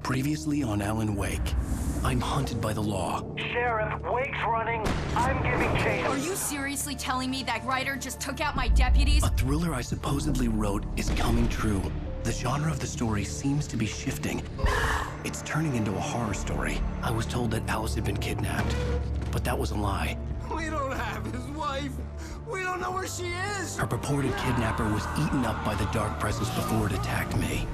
Previously on Alan Wake. I'm hunted by the law. Sheriff, Wake's running. I'm giving chase. Are you seriously telling me that Ryder just took out my deputies? A thriller I supposedly wrote is coming true. The genre of the story seems to be shifting. It's turning into a horror story. I was told that Alice had been kidnapped, but that was a lie. We don't have his wife. We don't know where she is. Her purported kidnapper was eaten up by the dark presence before it attacked me.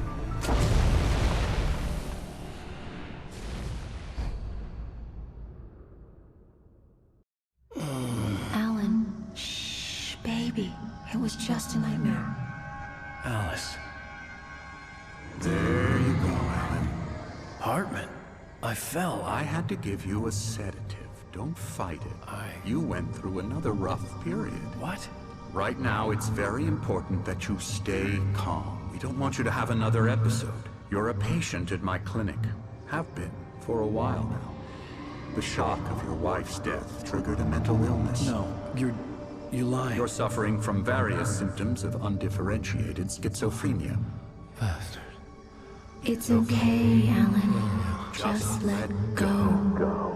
Alan, shh, baby. It was just a nightmare. Alice. There you go, Alan. Hartman. I fell. I had to give you a sedative. Don't fight it. You went through another rough period. What? Right now, it's very important that you stay calm. We don't want you to have another episode. You're a patient at my clinic. Have been for a while now. The shock of your wife's death triggered a mental illness. No, you're lying. You're suffering from various symptoms of undifferentiated schizophrenia. Bastard. It's okay, Alan. Just let go.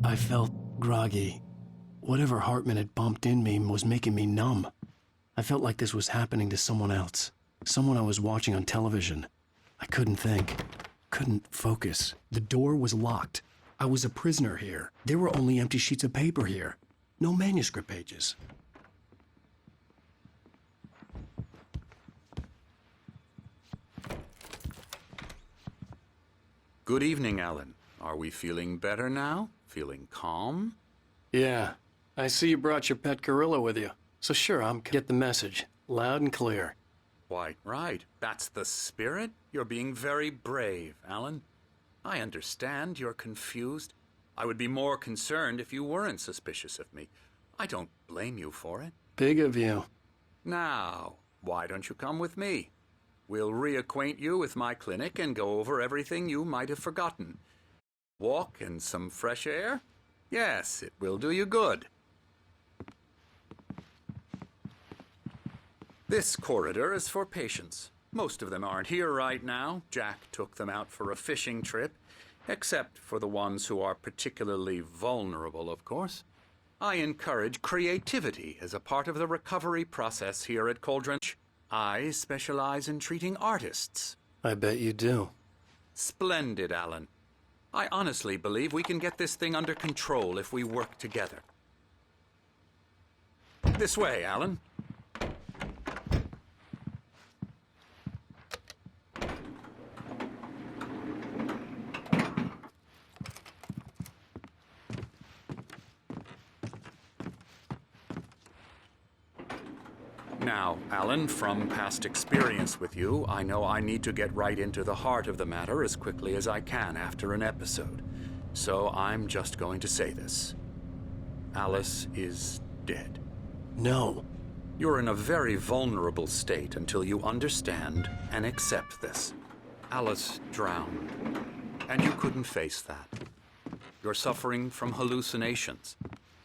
I felt groggy. Whatever Hartman had bumped in me was making me numb. I felt like this was happening to someone else. Someone I was watching on television. I couldn't think. Couldn't focus. The door was locked. I was a prisoner here. There were only empty sheets of paper here. No manuscript pages. Good evening, Alan. Are we feeling better now? Feeling calm? Yeah. I see you brought your pet gorilla with you. So sure, I'm get the message. Loud and clear. Quite right. That's the spirit. You're being very brave, Alan. I understand you're confused. I would be more concerned if you weren't suspicious of me. I don't blame you for it. Big of you. Now, why don't you come with me? We'll reacquaint you with my clinic and go over everything you might have forgotten. Walk in some fresh air? Yes, it will do you good. This corridor is for patients. Most of them aren't here right now. Jack took them out for a fishing trip, except for the ones who are particularly vulnerable, of course. I encourage creativity as a part of the recovery process here at Cauldron. I specialize in treating artists. I bet you do. Splendid, Alan. I honestly believe we can get this thing under control if we work together. This way, Alan. Now, Alan, from past experience with you, I know I need to get right into the heart of the matter as quickly as I can after an episode. So I'm just going to say this. Alice is dead. No. You're in a very vulnerable state until you understand and accept this. Alice drowned, and you couldn't face that. You're suffering from hallucinations,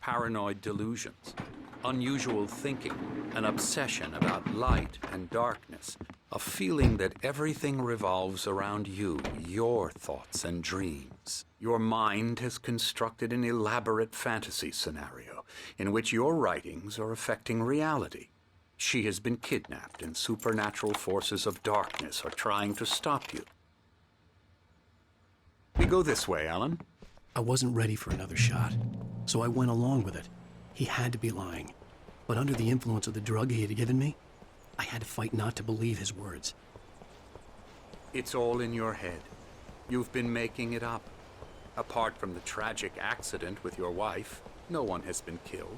paranoid delusions, unusual thinking, an obsession about light and darkness, a feeling that everything revolves around you, your thoughts and dreams. Your mind has constructed an elaborate fantasy scenario in which your writings are affecting reality. She has been kidnapped and supernatural forces of darkness are trying to stop you. We go this way, Alan. I wasn't ready for another shot, so I went along with it. He had to be lying. But under the influence of the drug he had given me, I had to fight not to believe his words. It's all in your head. You've been making it up. Apart from the tragic accident with your wife, no one has been killed.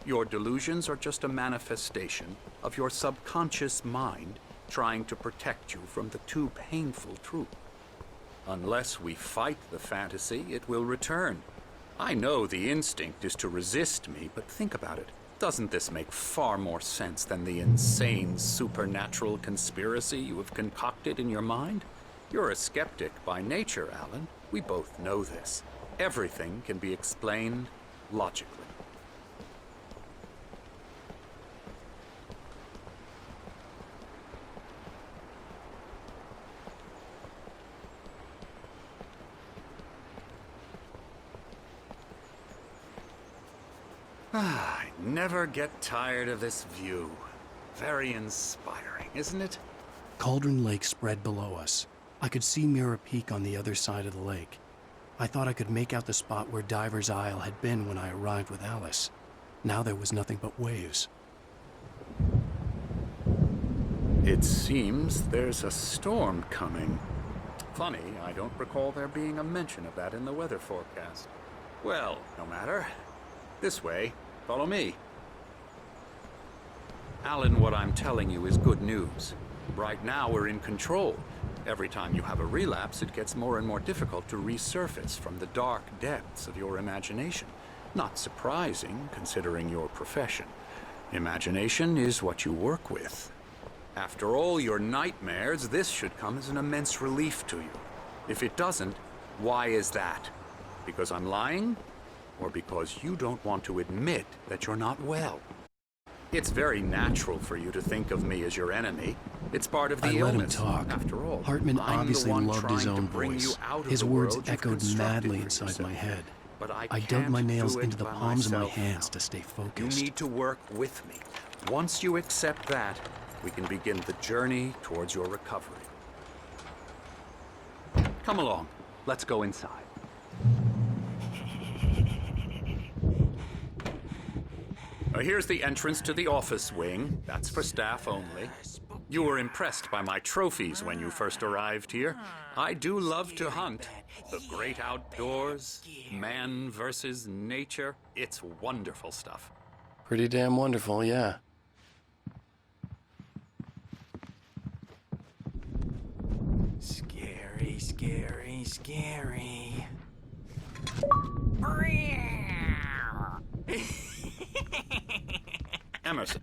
Your delusions are just a manifestation of your subconscious mind trying to protect you from the too painful truth. Unless we fight the fantasy, it will return. I know the instinct is to resist me, but think about it. Doesn't this make far more sense than the insane supernatural conspiracy you have concocted in your mind? You're a skeptic by nature, Alan. We both know this. Everything can be explained logically. I never get tired of this view. Very inspiring, isn't it? Cauldron Lake spread below us. I could see Mirror Peak on the other side of the lake. I thought I could make out the spot where Diver's Isle had been when I arrived with Alice. Now there was nothing but waves. It seems there's a storm coming. Funny, I don't recall there being a mention of that in the weather forecast. Well, no matter. This way. Follow me. Alan, what I'm telling you is good news. Right now, we're in control. Every time you have a relapse, it gets more and more difficult to resurface from the dark depths of your imagination. Not surprising, considering your profession. Imagination is what you work with. After all your nightmares, this should come as an immense relief to you. If it doesn't, why is that? Because I'm lying? Or because you don't want to admit that you're not well? It's very natural for you to think of me as your enemy. It's part of the I let him illness. talk. After all, Hartman I'm obviously the one loved his trying to own bring you voice. out of His the words world you've echoed constructed madly for inside yourself. my head. But I dug can't my nails do it into the by palms of my myself hands now. to stay You focused. need to work with me. Once you accept that, we can begin the journey towards your recovery. Come along. Let's go inside. Here's the entrance to the office wing. That's for staff only. You were impressed by my trophies when you first arrived here. I do love to hunt. The great outdoors, man versus nature. It's wonderful stuff. Pretty damn wonderful, yeah. Scary, scary, scary. Emerson.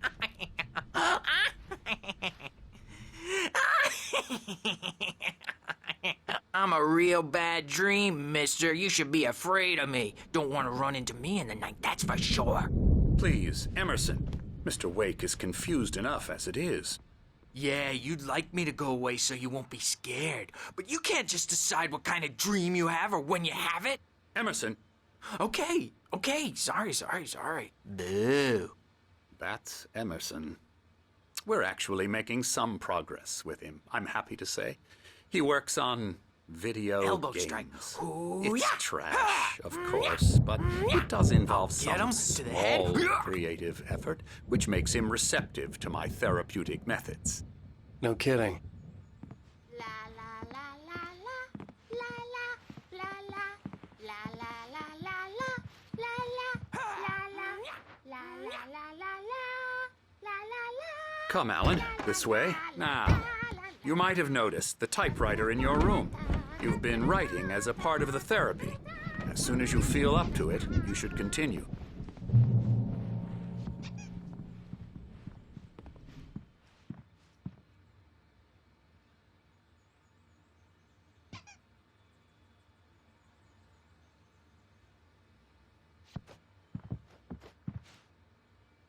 I'm a real bad dream, mister. You should be afraid of me. Don't want to run into me in the night, that's for sure. Please, Emerson. Mr. Wake is confused enough as it is. Yeah, you'd like me to go away so you won't be scared. But you can't just decide what kind of dream you have or when you have it. Emerson, Okay. Sorry. Boo. that's Emerson. We're actually making some progress with him, I'm happy to say. He works on video Elbow games. strike. Ooh, It's yeah. trash, of course, but it does involve Get him some to the head. small creative effort, which makes him receptive to my therapeutic methods. No kidding. La la la la la la la la la la la la la la la la la la. Come, Alan, this way. Now, you might have noticed the typewriter in your room. You've been writing as a part of the therapy. As soon as you feel up to it, you should continue.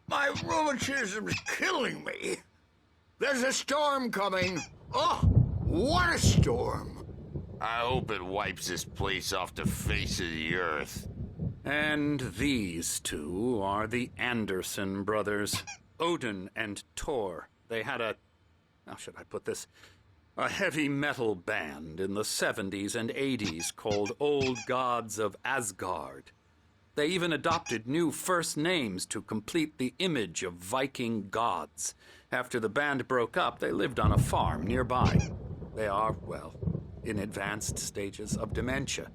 My rheumatism's killing me. There's a storm coming. Oh, what a storm. I hope it wipes this place off the face of the earth. And these two are the Anderson brothers, Odin and Tor. They had how should I put this? A heavy metal band in the 70s and 80s called Old Gods of Asgard. They even adopted new first names to complete the image of Viking gods. After the band broke up, they lived on a farm nearby. They are, well, in advanced stages of dementia.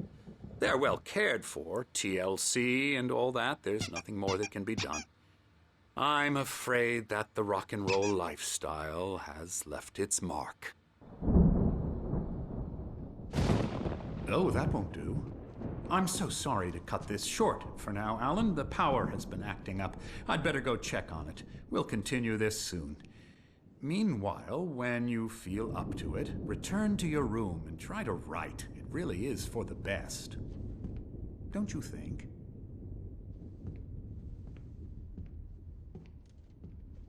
They're well cared for, TLC and all that. There's nothing more that can be done. I'm afraid that the rock and roll lifestyle has left its mark. Oh, that won't do. I'm so sorry to cut this short for now, Alan. The power has been acting up. I'd better go check on it. We'll continue this soon. Meanwhile, when you feel up to it, return to your room and try to write. It really is for the best. Don't you think?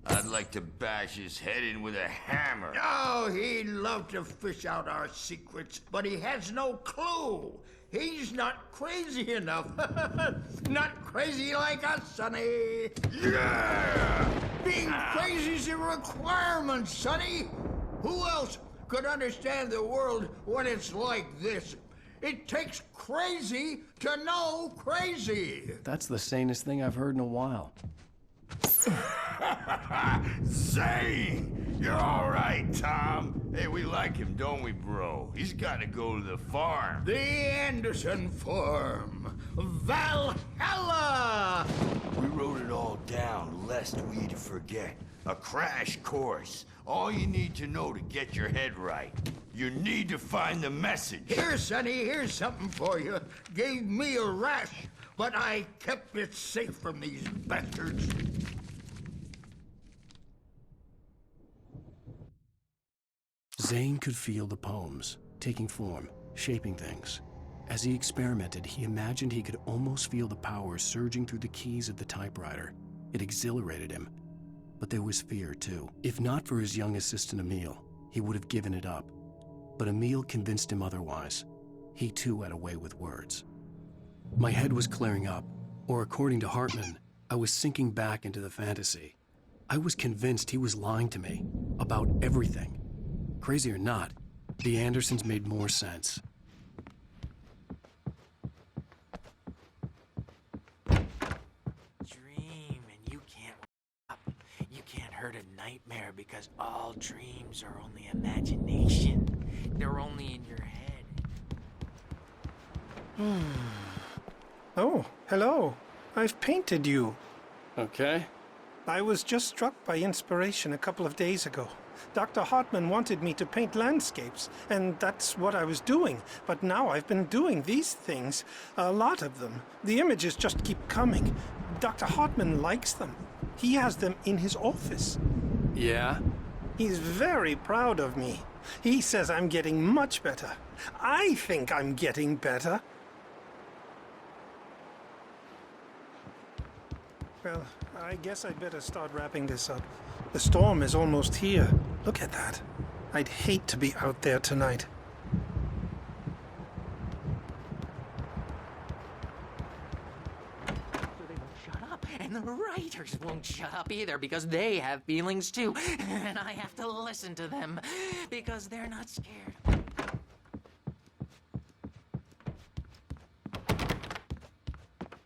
I'd like to bash his head in with a hammer. Oh, he'd love to fish out our secrets, but he has no clue. He's not crazy enough. Not crazy like us, Sonny. Yeah! Being crazy's a requirement, Sonny. Who else could understand the world when it's like this? It takes crazy to know crazy. That's the sanest thing I've heard in a while. Zane! You're all right, Tom. Hey, we like him, don't we, bro? He's got to go to the farm. The Anderson Farm. Valhalla! We wrote it all down, lest we'd forget. A crash course. All you need to know to get your head right. You need to find the message. Here, Sonny, here's something for you. Gave me a rash, but I kept it safe from these bastards. Zane could feel the poems, taking form, shaping things. As he experimented, he imagined he could almost feel the power surging through the keys of the typewriter. It exhilarated him. But there was fear, too. If not for his young assistant, Emil, he would have given it up. But Emil convinced him otherwise. He, too, had a way with words. My head was clearing up, or according to Hartman, I was sinking back into the fantasy. I was convinced he was lying to me about everything. Crazy or not, the Andersons made more sense. Dream and you can't wake up. You can't hurt a nightmare because all dreams are only imagination. They're only in your head. Oh, hello. I've painted you. Okay. I was just struck by inspiration a couple of days ago. Dr. Hartman wanted me to paint landscapes, and that's what I was doing. But now I've been doing these things, a lot of them. The images just keep coming. Dr. Hartman likes them. He has them in his office. Yeah? He's very proud of me. He says I'm getting much better. I think I'm getting better. Well, I guess I'd better start wrapping this up. The storm is almost here. Look at that. I'd hate to be out there tonight. They won't shut up, and the writers won't shut up either because they have feelings too, and I have to listen to them because they're not scared.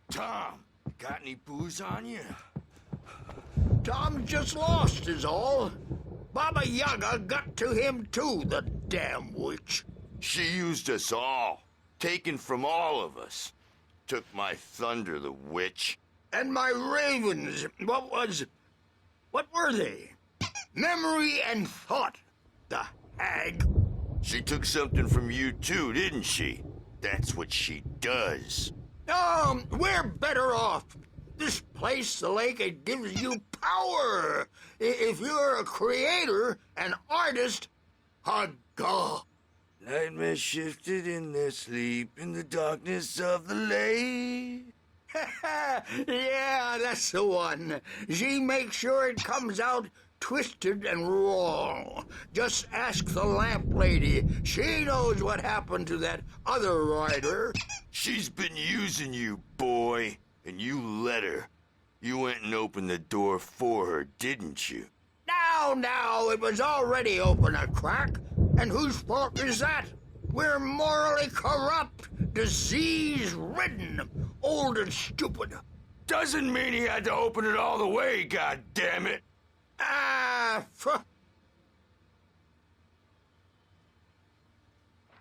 Tom, got any booze on you? Tom just lost is all. Baba Yaga got to him too, the damn witch. She used us all. Taken from all of us. Took my thunder, the witch. And my ravens, what were they? Memory and thought, the hag. She took something from you too, didn't she? That's what she does. We're better off. This place, the lake, it gives you power. If you're a creator, an artist, haga. Nightmare shifted in their sleep in the darkness of the lake. Yeah, that's the one. She makes sure it comes out twisted and wrong. Just ask the lamp lady. She knows what happened to that other rider. She's been using you, boy. And you let her. You went and opened the door for her, didn't you? Now, it was already open a crack. And whose fault is that? We're morally corrupt, disease-ridden, old and stupid. Doesn't mean he had to open it all the way, goddammit.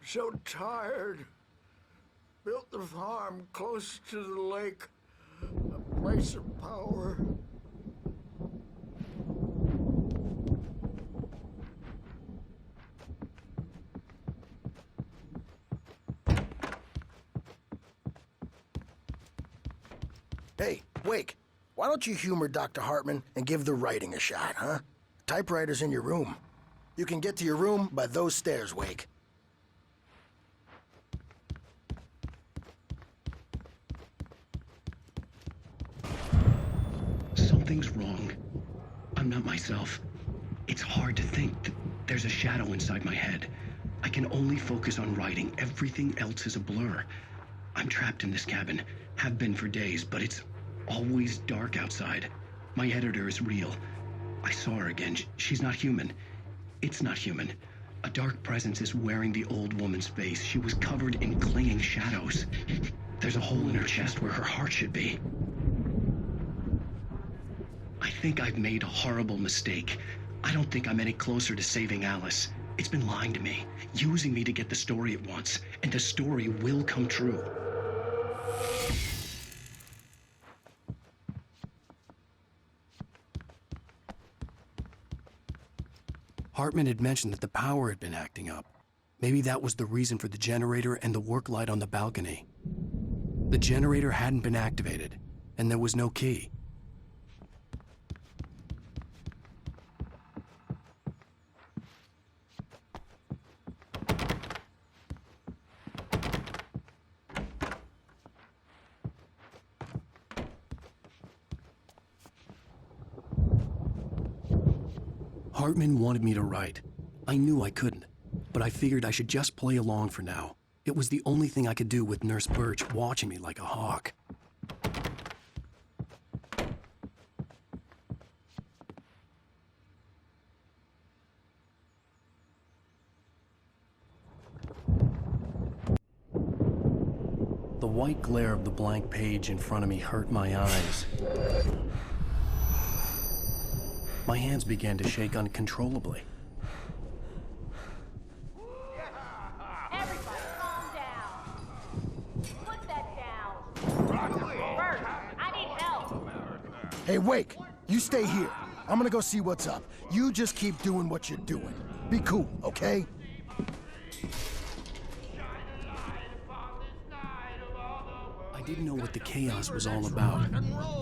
So tired. Built the farm close to the lake. A place of power. Hey, Wake, why don't you humor Dr. Hartman and give the writing a shot, huh? Typewriter's in your room. You can get to your room by those stairs, Wake. Something's wrong. I'm not myself. It's hard to think that there's a shadow inside my head. I can only focus on writing. Everything else is a blur. I'm trapped in this cabin. Have been for days, but it's always dark outside. My editor is real. I saw her again. She's not human. It's not human. A dark presence is wearing the old woman's face. She was covered in clinging shadows. There's a hole in her chest where her heart should be. I think I've made a horrible mistake. I don't think I'm any closer to saving Alice. It's been lying to me, using me to get the story it wants, and the story will come true. Hartman had mentioned that the power had been acting up. Maybe that was the reason for the generator and the work light on the balcony. The generator hadn't been activated, and there was no key. Hartman wanted me to write. I knew I couldn't, but I figured I should just play along for now. It was the only thing I could do with Nurse Birch watching me like a hawk. The white glare of the blank page in front of me hurt my eyes. My hands began to shake uncontrollably. Everybody, calm down. Put that down. Bert, I need help. Hey, Wake, you stay here. I'm gonna go see what's up. You just keep doing what you're doing. Be cool, okay? I didn't know what the chaos was all about,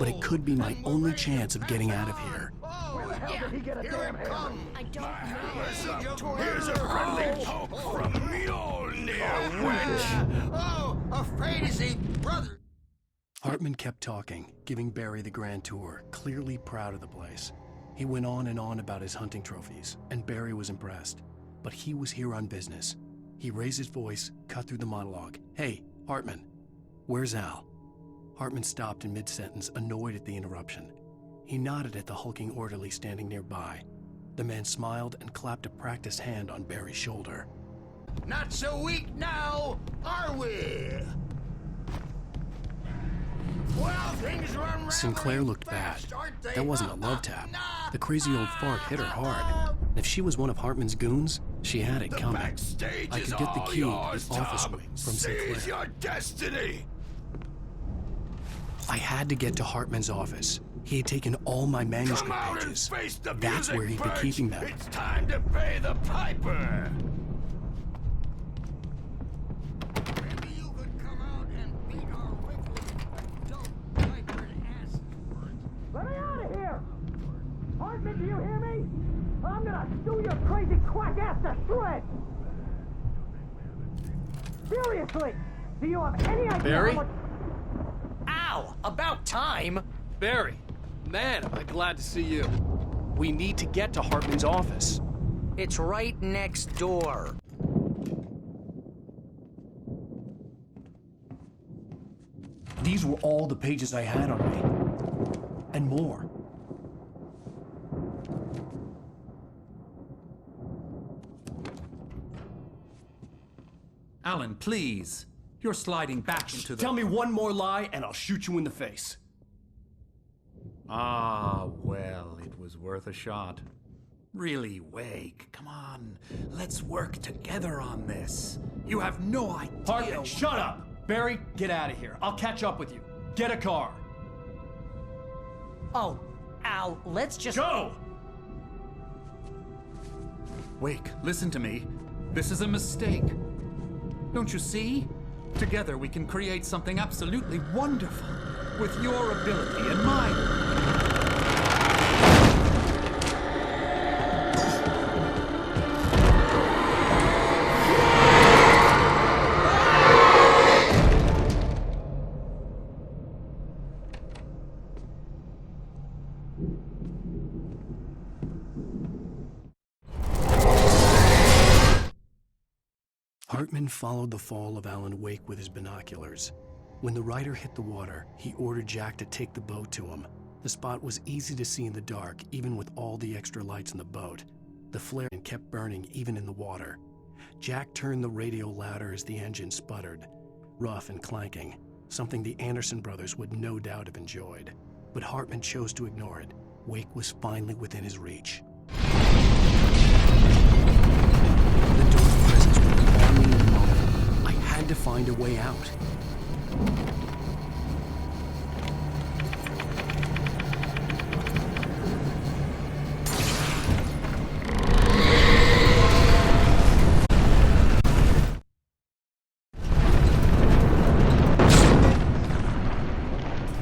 but it could be my only chance of getting out of here. I don't know. Here's a friendly poke from Mjolnir, wench! Oh, afraid to see brother. Hartman kept talking, giving Barry the grand tour, clearly proud of the place. He went on and on about his hunting trophies, and Barry was impressed. But he was here on business. He raised his voice, cut through the monologue. Hey, Hartman, where's Al? Hartman stopped in mid-sentence, annoyed at the interruption. He nodded at the hulking orderly standing nearby. The man smiled and clapped a practiced hand on Barry's shoulder. Not so weak now, are we? Well, things run Sinclair looked bad. That wasn't a love tap. The crazy old fart hit her hard. And if she was one of Hartman's goons, she had it coming. I could get the key to the office wing from Sinclair. Seize your destiny! I had to get to Hartman's office. He had taken all my manuscript Come out pages. and face the That's music, where he'd be Birch. keeping them. It's time to pay the piper! Maybe you could come out and beat our wicked adult diapered asses. Let me out of here! Hartman, do you hear me? I'm gonna stew your crazy quack ass to shreds! Seriously! Do you have any idea Barry? how much... Ow! About time! Barry, man, am I glad to see you. We need to get to Hartman's office. It's right next door. These were all the pages I had on me. And more. Alan, please. You're sliding back into the... Tell me one more lie and I'll shoot you in the face. Ah, well, it was worth a shot. Really, Wake, come on. Let's work together on this. You have no idea... Hartman, shut up! Barry, get out of here. I'll catch up with you. Get a car. Oh, Al, let's just... Go! Wake, listen to me. This is a mistake. Don't you see? Together we can create something absolutely wonderful. With your ability and mine. Hartman followed the fall of Alan Wake with his binoculars. When the rider hit the water, he ordered Jack to take the boat to him. The spot was easy to see in the dark, even with all the extra lights in the boat. The flare kept burning even in the water. Jack turned the radio louder as the engine sputtered, rough and clanking, something the Anderson brothers would no doubt have enjoyed. But Hartman chose to ignore it. Wake was finally within his reach. The dark presence would be on me in a moment. I had to find a way out.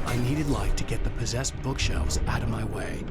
I needed light to get the possessed bookshelves out of my way.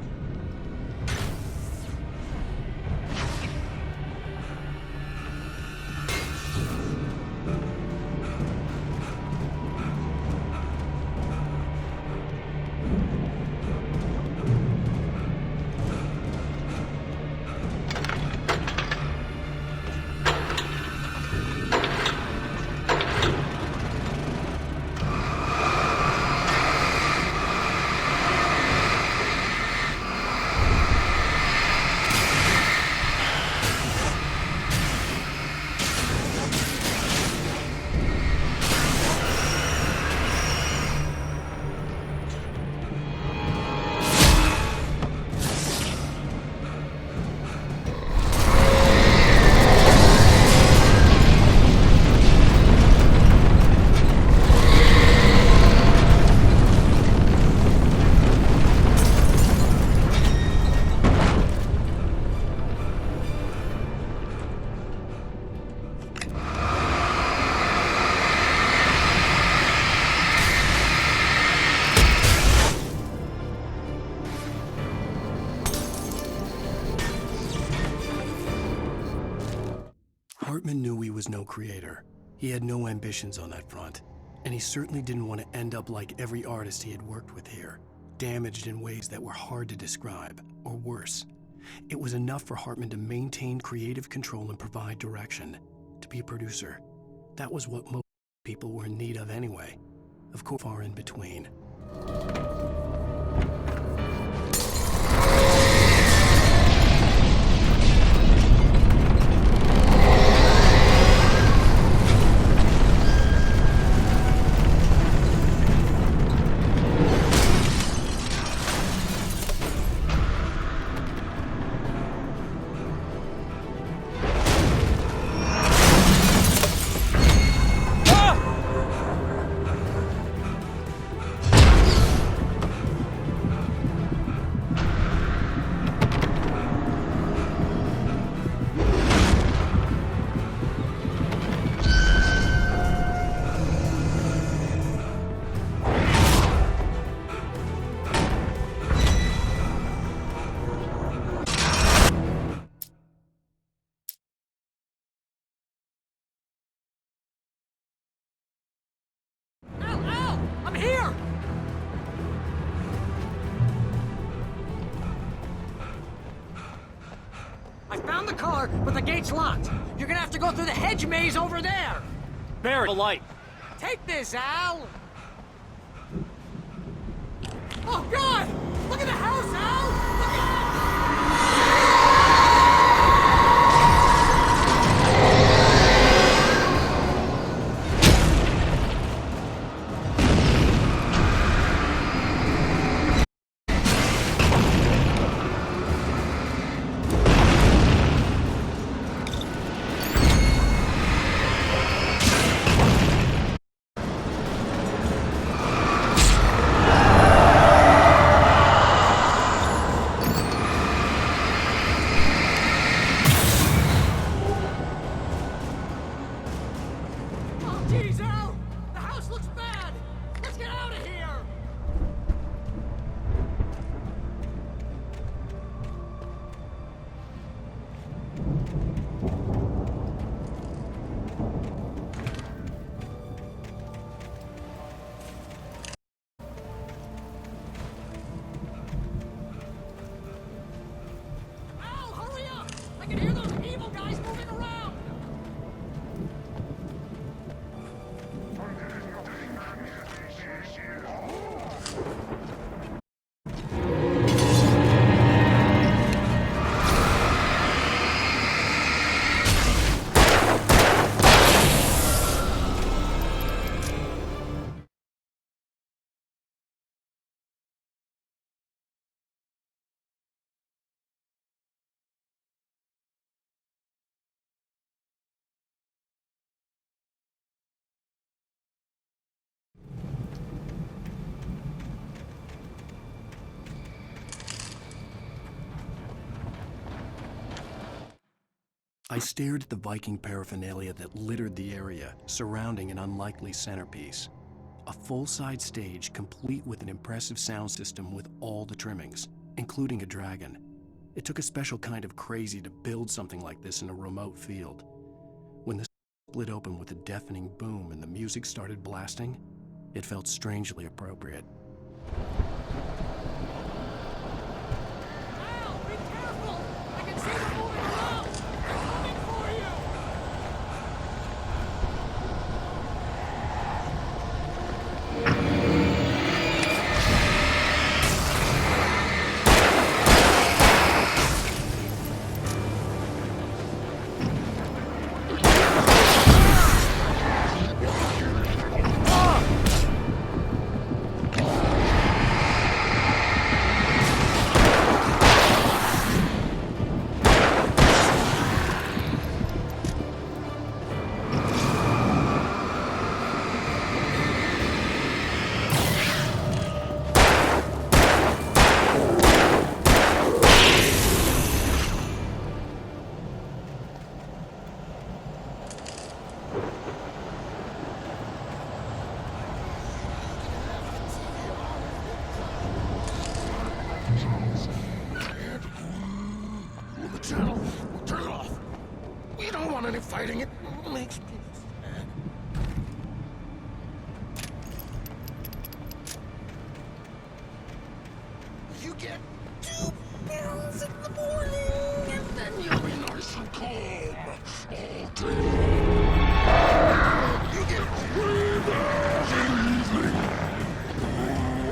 Hartman knew he was no creator. He had no ambitions on that front, and he certainly didn't want to end up like every artist he had worked with here, damaged in ways that were hard to describe, or worse. It was enough for Hartman to maintain creative control and provide direction, to be a producer. That was what most people were in need of anyway. Of course, far in between. I'm here! I found the car, but the gate's locked. You're gonna have to go through the hedge maze over there. Barry, the light. Take this, Al! Oh, God! Look at the house, Al! Look at it! I stared at the Viking paraphernalia that littered the area, surrounding an unlikely centerpiece. A full-size stage complete with an impressive sound system with all the trimmings, including a dragon. It took a special kind of crazy to build something like this in a remote field. When the split open with a deafening boom and the music started blasting, it felt strangely appropriate. Al, be careful! I can see them moving around! They're coming for you! Turn it off. We don't want any fighting. It makes me sad. You get 2 pills in the morning, and then you'll be nice and calm all day. You get 3 pills in the evening.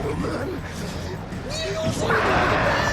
And then you'll sleep like a baby.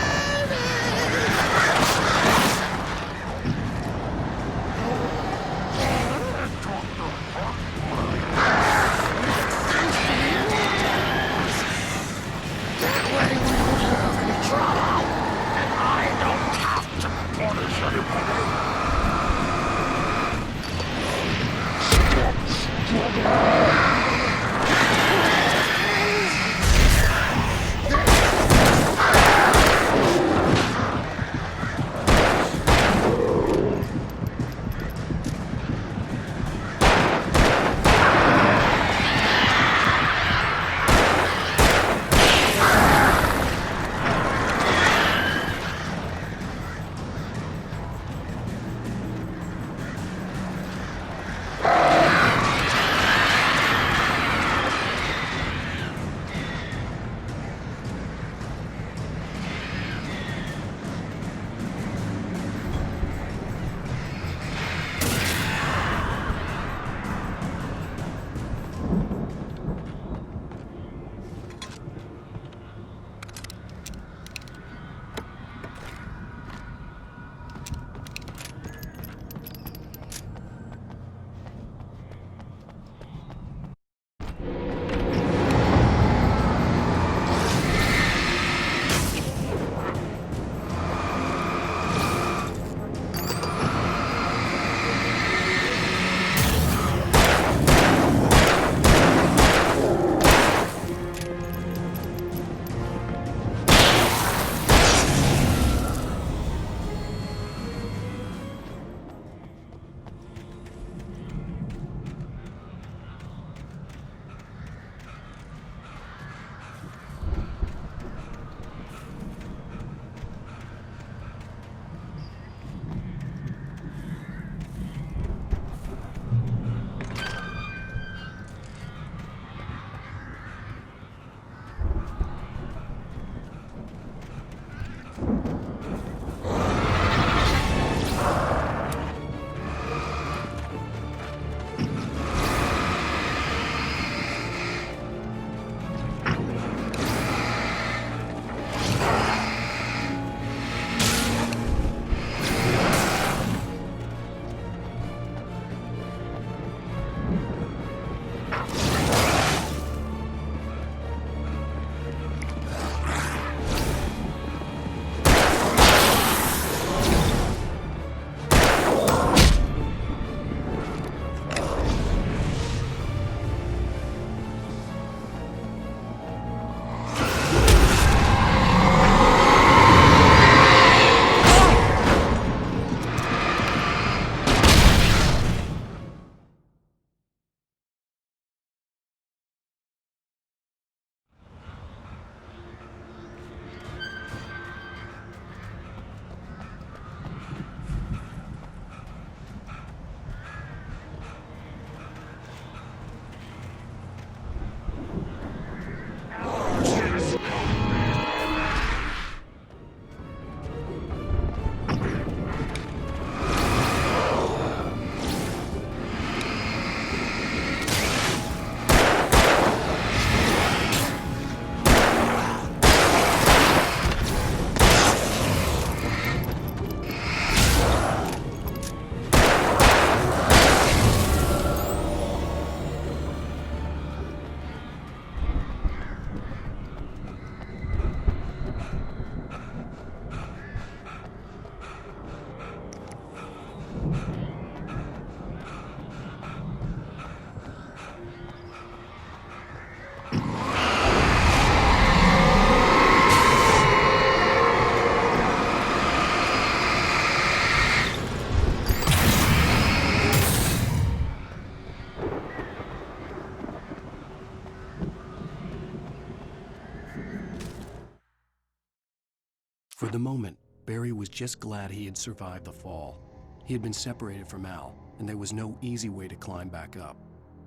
the moment, Barry was just glad he had survived the fall. He had been separated from Al, and there was no easy way to climb back up.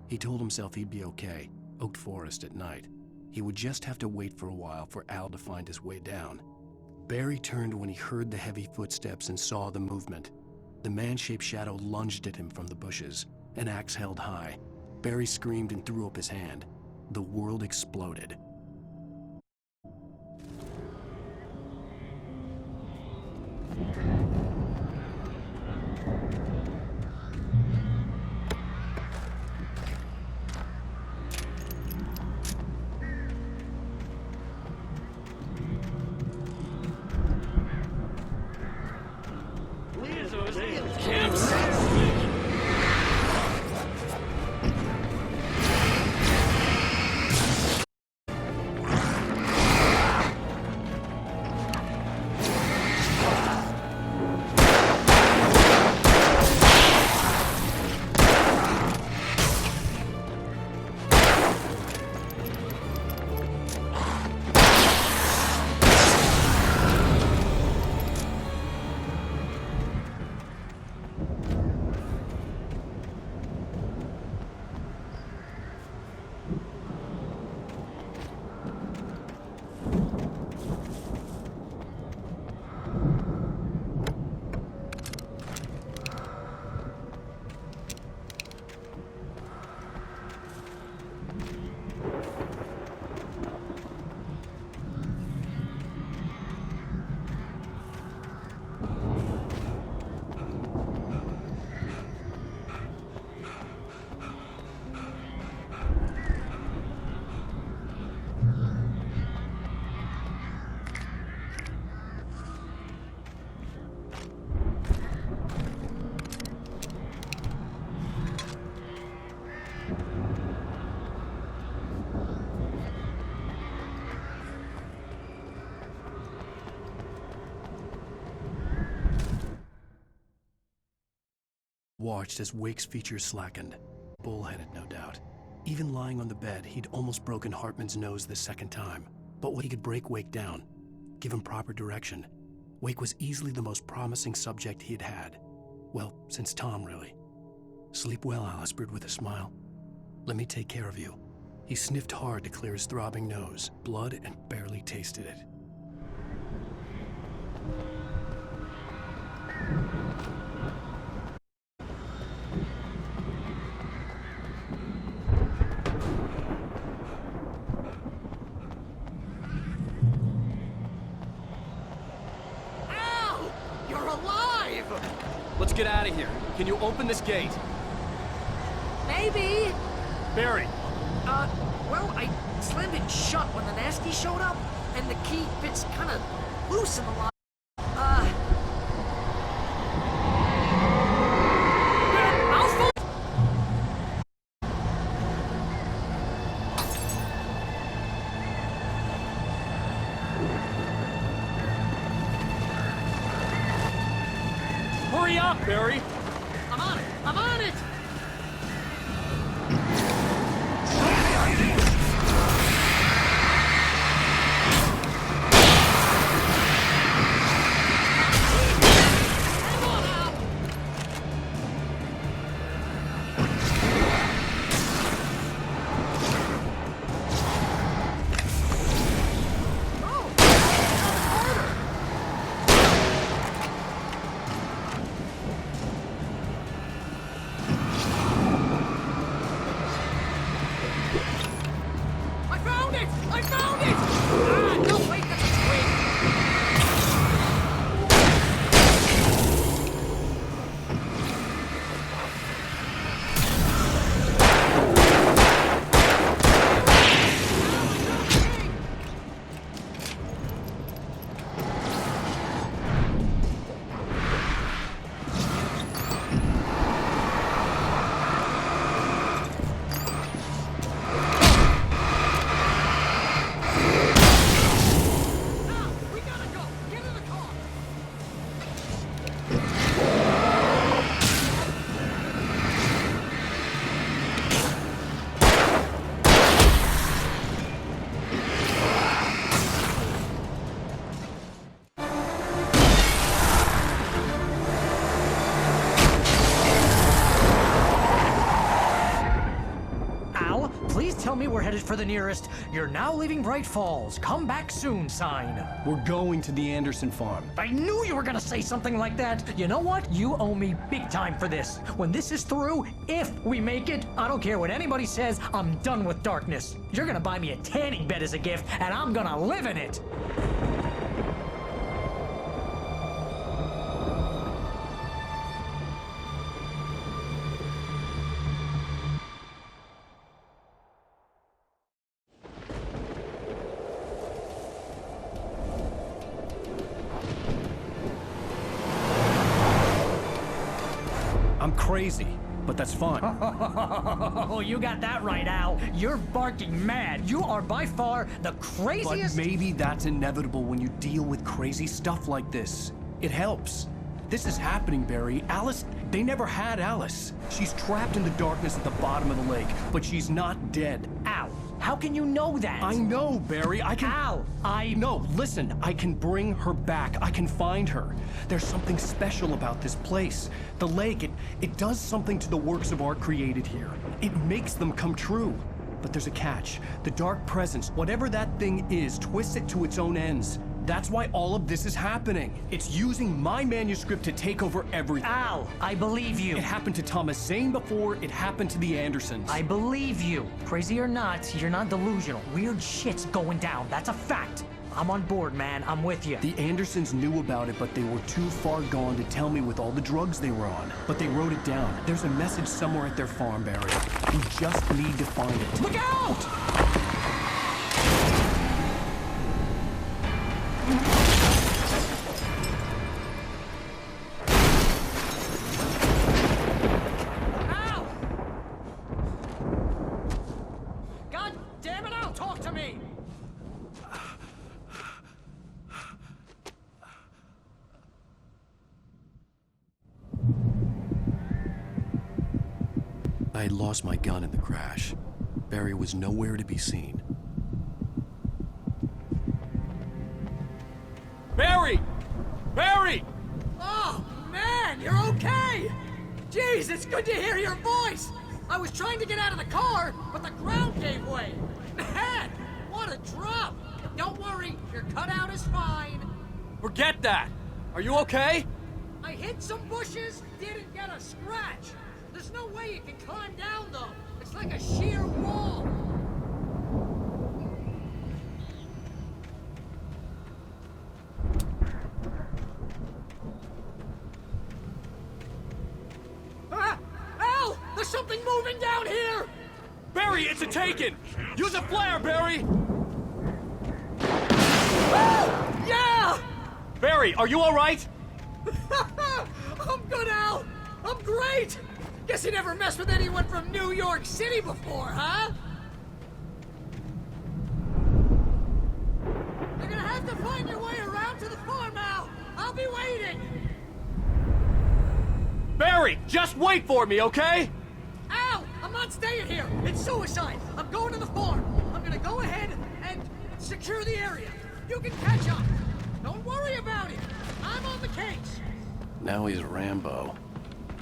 He told himself he'd be okay, Oak Forest at night. He would just have to wait for a while for Al to find his way down. Barry turned when he heard the heavy footsteps and saw the movement. The man-shaped shadow lunged at him from the bushes, an axe held high. Barry screamed and threw up his hand. The world exploded. Watched as Wake's features slackened. Bullheaded, no doubt. Even lying on the bed, he'd almost broken Hartman's nose the second time. But he could break Wake down, give him proper direction. Wake was easily the most promising subject he had had. Well, since Tom, really. Sleep well, Al whispered with a smile. Let me take care of you. He sniffed hard to clear his throbbing nose, blood, and barely tasted it. Let's get out of here. Can you open this gate? Maybe. Barry. Well, I slammed it shut when the nasty showed up, and the key fits kind of loose in the lock. Hurry up, Barry! I'm on it! I'm on it! me we're headed for the nearest "You're now leaving Bright Falls. Come back soon" sign. We're going to the Anderson farm. I knew you were gonna say something like that. You know what? You owe me big time for this. When this is through, if we make it, I don't care what anybody says, I'm done with darkness. You're gonna buy me a tanning bed as a gift, and I'm gonna live in it. I'm crazy, but that's fine. Oh, you got that right, Al. You're barking mad. You are by far the craziest. But maybe that's inevitable when you deal with crazy stuff like this. It helps. This is happening, Barry. Alice, they never had Alice. She's trapped in the darkness at the bottom of the lake, but she's not dead. Al, how can you know that? I know, Barry. I can... Al, No, listen. I can bring her back. I can find her. There's something special about this place. The lake, it does something to the works of art created here. It makes them come true. But there's a catch. The dark presence, whatever that thing is, twists it to its own ends. That's why all of this is happening. It's using my manuscript to take over everything. Al, I believe you. It happened to Thomas Zane before, it happened to the Andersons. I believe you. Crazy or not, you're not delusional. Weird shit's going down. That's a fact. I'm on board, man. I'm with you. The Andersons knew about it, but they were too far gone to tell me with all the drugs they were on. But they wrote it down. There's a message somewhere at their farm, Barry. We just need to find it. Look out! God damn it, Al, talk to me! I had lost my gun in the crash. Barry was nowhere to be seen. Barry! Barry! Oh, man, you're okay! Jeez, it's good to hear your voice! I was trying to get out of the car, but the ground gave way. Man, what a drop! Don't worry, your cutout is fine. Forget that! Are you okay? I hit some bushes, didn't get a scratch. There's no way you can climb down, though. It's like a sheer wall. Ah! Al! There's something moving down here! Barry, it's a taken! Use a flare, Barry! Oh! Yeah! Barry, are you alright? I'm good, Al! I'm great! Guess you never messed with anyone from New York City before, huh? You're gonna have to find your way around to the farm, Al! I'll be waiting! Barry, just wait for me, okay? Al! I'm not staying here! It's suicide! I'm going to the farm! I'm gonna go ahead and secure the area. You can catch up! Don't worry about it! I'm on the case! Now he's Rambo.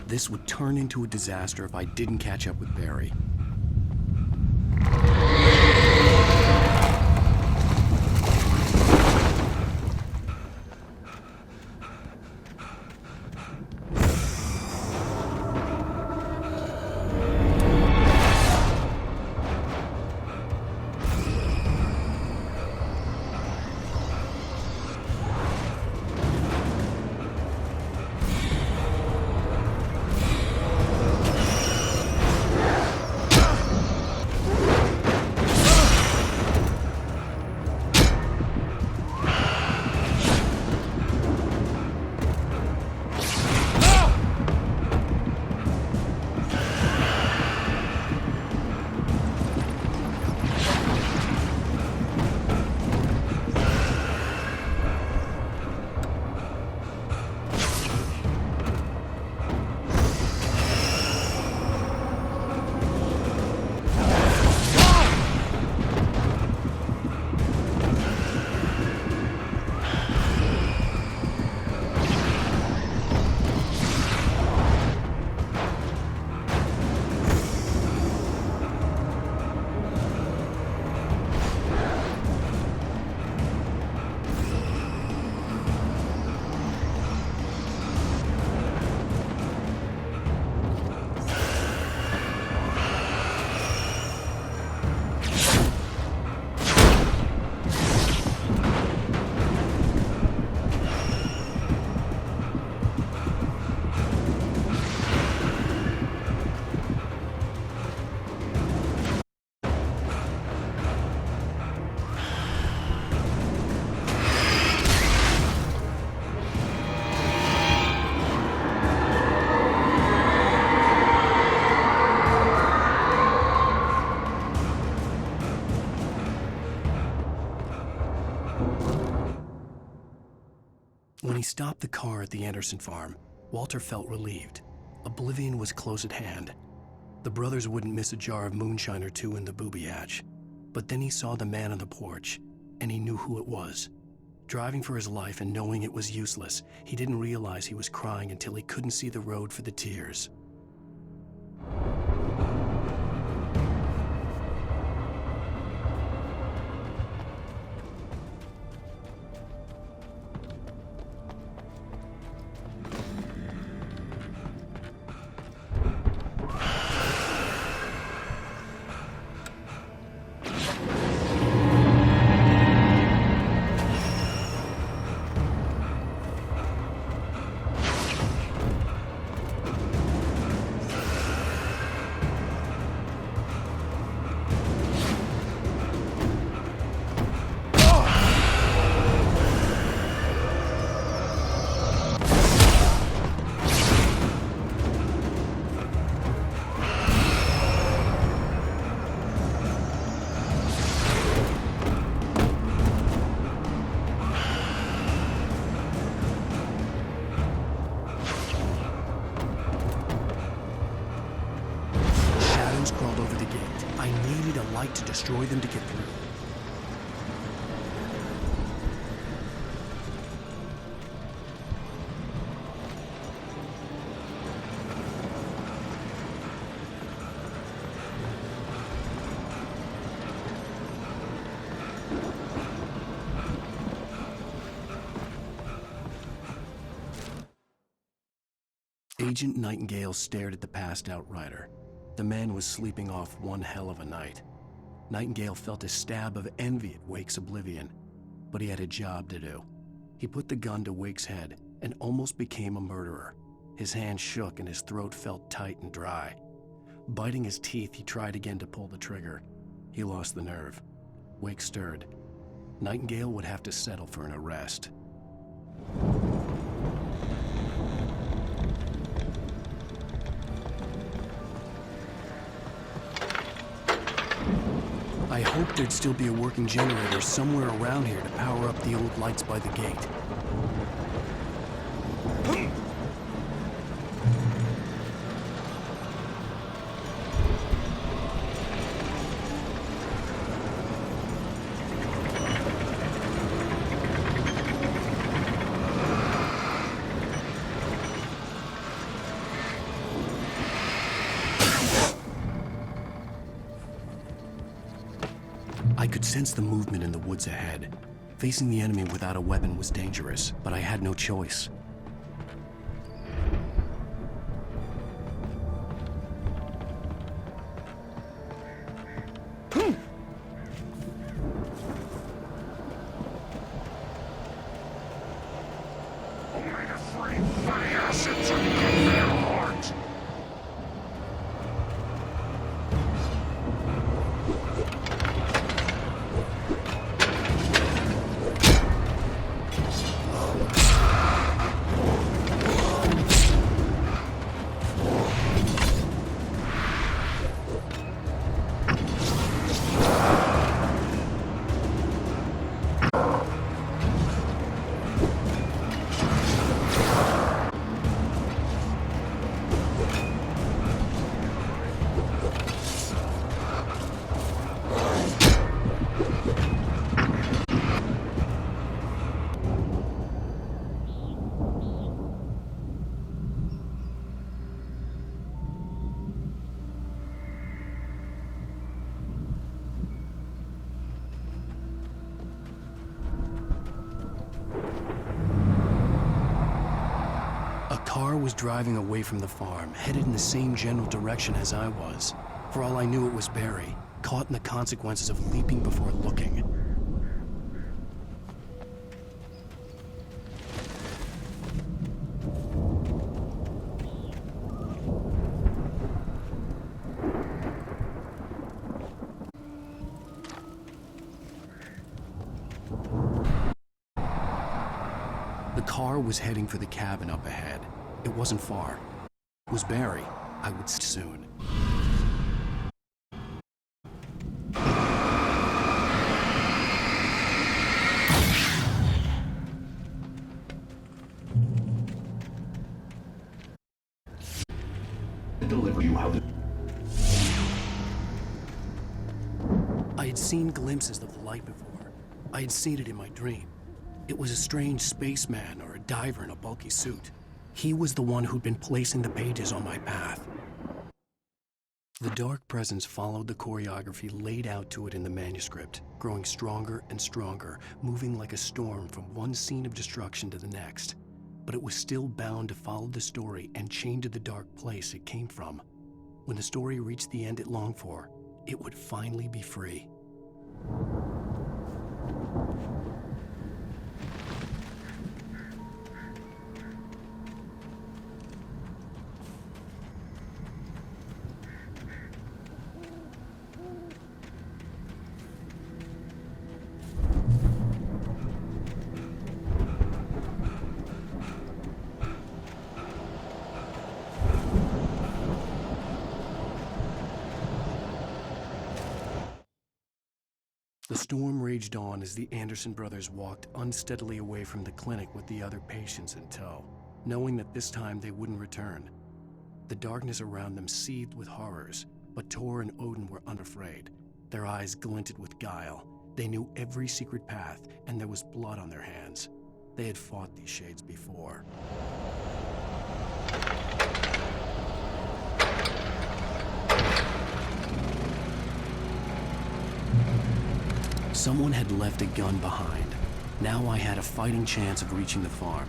This would turn into a disaster if I didn't catch up with Barry. stopped the car at the Anderson farm, Walter felt relieved. Oblivion was close at hand. The brothers wouldn't miss a jar of moonshine or two in the booby hatch. But then he saw the man on the porch, and he knew who it was. Driving for his life and knowing it was useless, he didn't realize he was crying until he couldn't see the road for the tears. Crawled over the gate. I needed a light to destroy them to get through. Agent Nightingale stared at the passed-out rider. The man was sleeping off one hell of a night. Nightingale felt a stab of envy at Wake's oblivion, but he had a job to do. He put the gun to Wake's head and almost became a murderer. His hand shook and his throat felt tight and dry. Biting his teeth, he tried again to pull the trigger. He lost the nerve. Wake stirred. Nightingale would have to settle for an arrest. I hoped there'd still be a working generator somewhere around here to power up the old lights by the gate. I could sense the movement in the woods ahead. Facing the enemy without a weapon was dangerous, but I had no choice. A car was driving away from the farm, headed in the same general direction as I was. For all I knew, it was Barry, caught in the consequences of leaping before looking. The car was heading for the cabin up ahead. It wasn't far. It was Barry. I would soon. I had seen glimpses of the light before. I had seen it in my dream. It was a strange spaceman or a diver in a bulky suit. He was the one who'd been placing the pages on my path. The dark presence followed the choreography laid out to it in the manuscript, growing stronger and stronger, moving like a storm from one scene of destruction to the next. But it was still bound to follow the story and chained to the dark place it came from. When the story reached the end it longed for, it would finally be free. The storm raged on as the Anderson brothers walked unsteadily away from the clinic with the other patients in tow, knowing that this time they wouldn't return. The darkness around them seethed with horrors, but Tor and Odin were unafraid. Their eyes glinted with guile. They knew every secret path, and there was blood on their hands. They had fought these shades before. Someone had left a gun behind. Now I had a fighting chance of reaching the farm.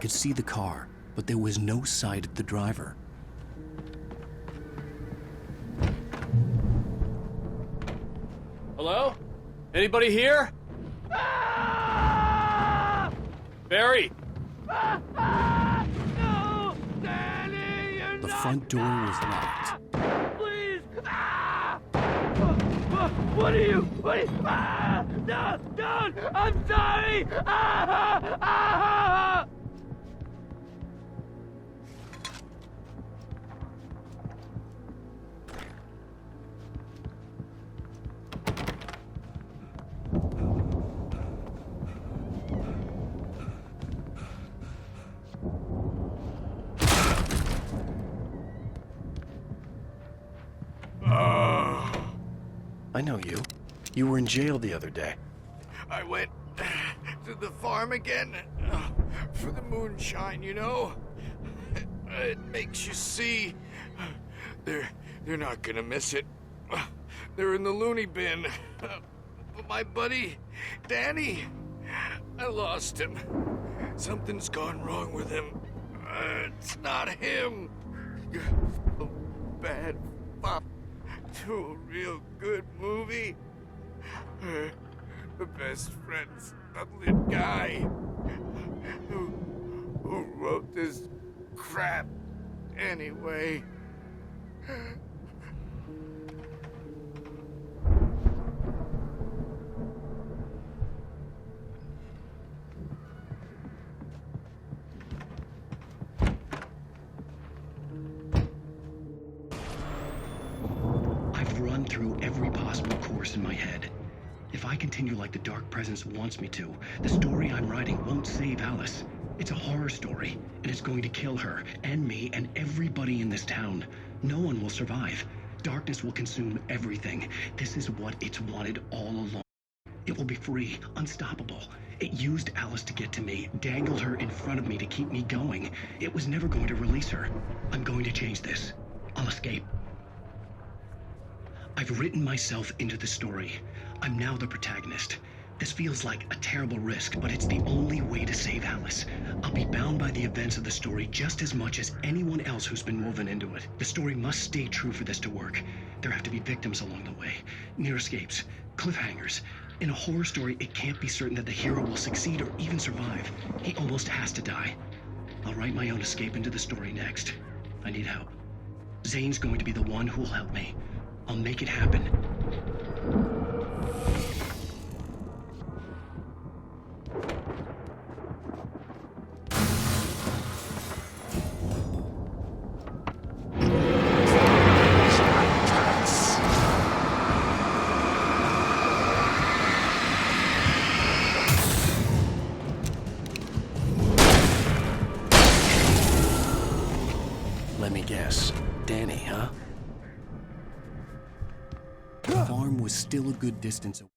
could see the car, but there was no sight of the driver. Hello? Anybody here? Barry! No! Danny, you're The front door was locked. Please! What are you? No! Don't! I'm sorry! I know you. You were in jail the other day. I went to the farm again for the moonshine, you know? It makes you see. They're not gonna miss it. They're in the loony bin. But my buddy, Danny, I lost him. Something's gone wrong with him. It's not him. A bad pop to a real good movie. The best friend's ugly guy who wrote this crap anyway. I've run through every possible course in my head. If I continue like the Dark Presence wants me to, the story I'm writing won't save Alice. It's a horror story, and it's going to kill her, and me, and everybody in this town. No one will survive. Darkness will consume everything. This is what it's wanted all along. It will be free, unstoppable. It used Alice to get to me, dangled her in front of me to keep me going. It was never going to release her. I'm going to change this. I'll escape. I've written myself into the story. I'm now the protagonist. This feels like a terrible risk, but it's the only way to save Alice. I'll be bound by the events of the story just as much as anyone else who's been woven into it. The story must stay true for this to work. There have to be victims along the way, near escapes, cliffhangers. In a horror story, it can't be certain that the hero will succeed or even survive. He almost has to die. I'll write my own escape into the story next. I need help. Zane's going to be the one who will help me. I'll make it happen. Let me guess. Danny, huh? The farm was still a good distance away.